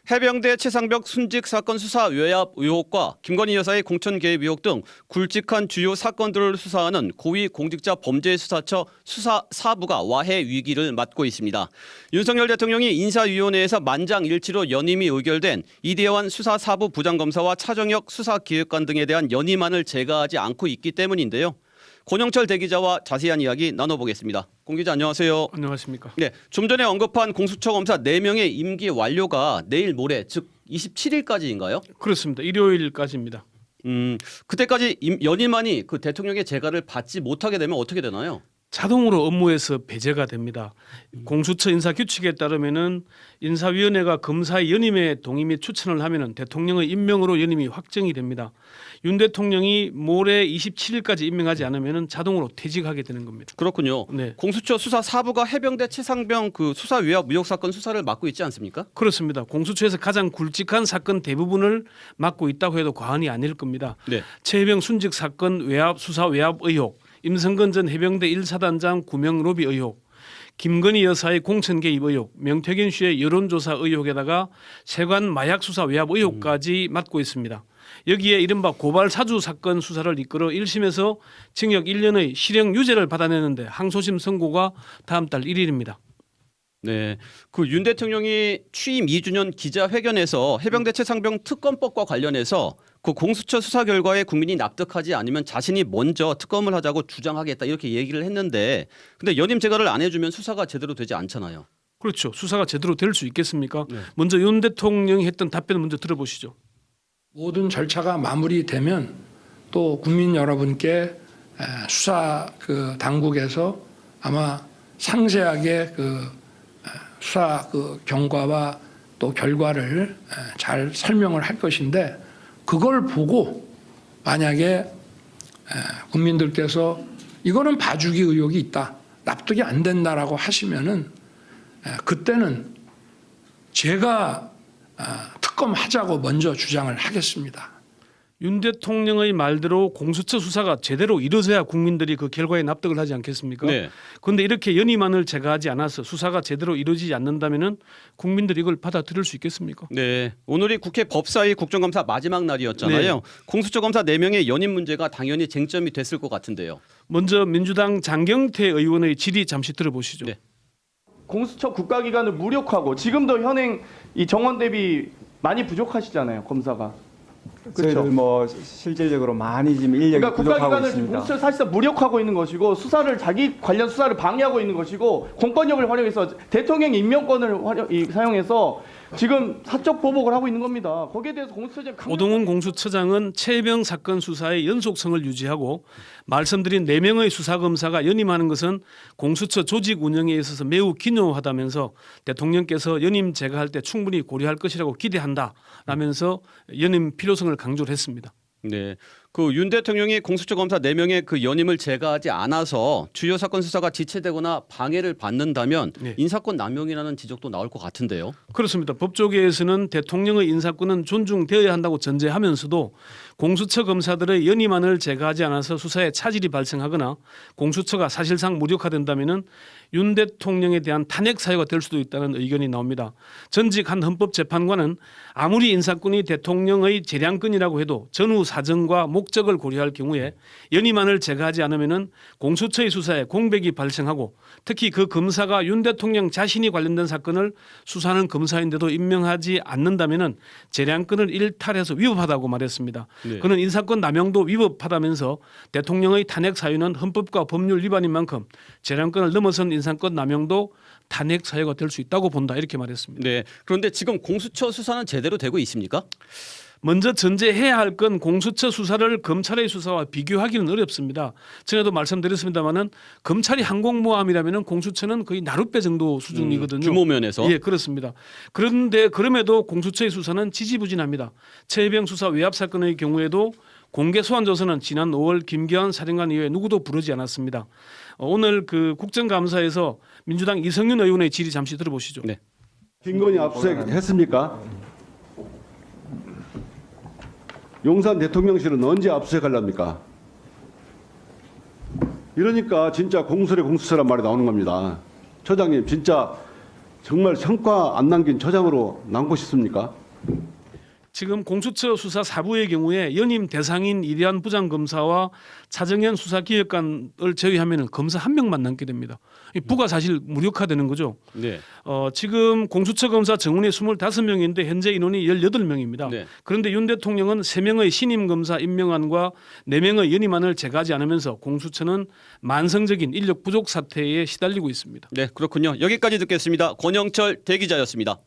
해병대 최상병 순직 사건 수사 외압 의혹과 김건희 여사의 공천 개입 의혹 등 굵직한 주요 사건들을 수사하는 고위공직자범죄수사처 수사 4부가 와해 위기를 맞고 있습니다. 윤석열 대통령이 인사위원회에서 만장일치로 연임이 의결된 이대환 수사 4부 부장검사와 차정혁 수사기획관 등에 대한 연임안을 제거하지 않고 있기 때문인데요. 권영철 대기자와 자세한 이야기 나눠보겠습니다. 공 기자 안녕하세요. 안녕하십니까. 네, 좀 전에 언급한 공수처 검사 4명의 임기 완료가 내일 모레 즉 27일까지인가요? 그렇습니다. 일요일까지입니다. 그때까지 연임안이 그 대통령의 재가를 받지 못하게 되면 어떻게 되나요? 자동으로 업무에서 배제가 됩니다. 공수처 인사 규칙에 따르면은 인사위원회가 검사의 연임에 동의 및 추천을 하면은 대통령의 임명으로 연임이 확정이 됩니다. 윤 대통령이 모레 27일까지 임명하지 않으면은 자동으로 퇴직하게 되는 겁니다. 그렇군요. 네. 공수처 수사 4부가 해병대 최상병 그 수사 외압 의혹 사건 수사를 맡고 있지 않습니까? 그렇습니다. 공수처에서 가장 굵직한 사건 대부분을 맡고 있다고 해도 과언이 아닐 겁니다. 네. 최해병 순직 사건 외압 수사 외압 의혹, 임성근 전 해병대 1사단장 구명 로비 의혹, 김건희 여사의 공천 개입 의혹, 명태균 씨의 여론조사 의혹에다가 세관 마약 수사 외압 의혹까지 맡고 있습니다. 여기에 이른바 고발 사주 사건 수사를 이끌어 1심에서 징역 1년의 실형 유죄를 받아내는데 항소심 선고가 다음 달 1일입니다. 네, 그 윤 대통령이 취임 2주년 기자회견에서 해병대 최상병 특검법과 관련해서 그 공수처 수사 결과에 국민이 납득하지 않으면 자신이 먼저 특검을 하자고 주장하겠다 이렇게 얘기를 했는데, 근데 연임 재가를 안 해주면 수사가 제대로 되지 않잖아요. 그렇죠. 수사가 제대로 될 수 있겠습니까? 네. 먼저 윤 대통령이 했던 답변을 먼저 들어보시죠. 모든 절차가 마무리되면 또 국민 여러분께 수사 그 당국에서 아마 상세하게 수사 경과와 또 결과를 잘 설명을 할 것인데, 그걸 보고 만약에 국민들께서 이거는 봐주기 의혹이 있다, 납득이 안 된다라고 하시면은 그때는 제가 특검하자고 먼저 주장을 하겠습니다. 윤 대통령의 말대로 공수처 수사가 제대로 이루어져야 국민들이 그 결과에 납득을 하지 않겠습니까? 네. 그런데 이렇게 연임안을 제거하지 않아서 수사가 제대로 이루어지지 않는다면은 국민들이 이걸 받아들일 수 있겠습니까? 네, 오늘이 국회 법사위 국정감사 마지막 날이었잖아요. 네. 공수처 검사 4명의 연임 문제가 당연히 쟁점이 됐을 것 같은데요. 먼저 민주당 장경태 의원의 질의 잠시 들어보시죠. 네. 공수처 국가기관을 무력화하고 지금도 현행 이 정원 대비 많이 부족하시잖아요, 검사가. 저희들 그렇죠. 뭐 실질적으로 많이 지금 인력이 그러니까 부족하고 국가기관을 있습니다. 공수처를 사실상 무력화하고 있는 것이고, 수사를 자기 관련 수사를 방해하고 있는 것이고, 공권력을 활용해서 대통령 임명권을 사용해서 지금 사적 보복을 하고 있는 겁니다. 거기에 대해서 공수처장 오동훈 공수처장은 최해병 사건 수사의 연속성을 유지하고 말씀드린 4명의 수사검사가 연임하는 것은 공수처 조직 운영에 있어서 매우 기묘하다면서 대통령께서 연임 제거할 때 충분히 고려할 것이라고 기대한다라면서 연임 필요성을 강조를 했습니다. 네, 그 윤 대통령이 공수처 검사 4명의 그 연임을 제거하지 않아서 주요 사건 수사가 지체되거나 방해를 받는다면 네. 인사권 남용이라는 지적도 나올 것 같은데요. 그렇습니다. 법조계에서는 대통령의 인사권은 존중되어야 한다고 전제하면서도 공수처 검사들의 연임안을 제거하지 않아서 수사에 차질이 발생하거나 공수처가 사실상 무력화된다면은 윤 대통령에 대한 탄핵 사유가 될 수도 있다는 의견이 나옵니다. 전직 한 헌법재판관은 아무리 인사권이 대통령의 재량권이라고 해도 전후 사정과 목적을 고려할 경우에 연임안을 제거하지 않으면은 공수처의 수사에 공백이 발생하고, 특히 그 검사가 윤 대통령 자신이 관련된 사건을 수사하는 검사인데도 임명하지 않는다면은 재량권을 일탈해서 위법하다고 말했습니다. 네. 그는 인사권 남용도 위법하다면서 대통령의 탄핵 사유는 헌법과 법률 위반인 만큼 재량권을 넘어선 인사권 남용도 탄핵 사유가 될 수 있다고 본다, 이렇게 말했습니다. 네, 그런데 지금 공수처 수사는 제대로 되고 있습니까? 먼저 전제해야 할 건 공수처 수사를 검찰의 수사와 비교하기는 어렵습니다. 전에도 말씀드렸습니다마는 검찰이 항공모함이라면 공수처는 거의 나룻배 정도 수준이거든요. 규모 면에서. 예, 그렇습니다. 그런데 그럼에도 공수처의 수사는 지지부진합니다. 최해병 수사 외압 사건의 경우에도 공개 소환 조서는 지난 5월 김기환 사령관 이외에 누구도 부르지 않았습니다. 오늘 그 국정감사에서 민주당 이성윤 의원의 질의 잠시 들어보시죠. 네. 김건희 압수수색 했습니까? 용산 대통령실은 언제 압수수색하렵니까? 이러니까 진짜 공수래 공수처란 말이 나오는 겁니다. 처장님, 진짜 정말 성과 안 남긴 처장으로 남고 싶습니까? 지금 공수처 수사 4부의 경우에 연임 대상인 이대한 부장검사와 차정현 수사기획관을 제외하면 검사 한 명만 남게 됩니다. 이 부가 사실 무력화되는 거죠. 네. 지금 공수처 검사 정원이 25명인데 현재 인원이 18명입니다. 네. 그런데 윤 대통령은 3명의 신임 검사 임명안과 4명의 연임안을 제거하지 않으면서 공수처는 만성적인 인력 부족 사태에 시달리고 있습니다. 네, 그렇군요. 여기까지 듣겠습니다. 권영철 대기자였습니다.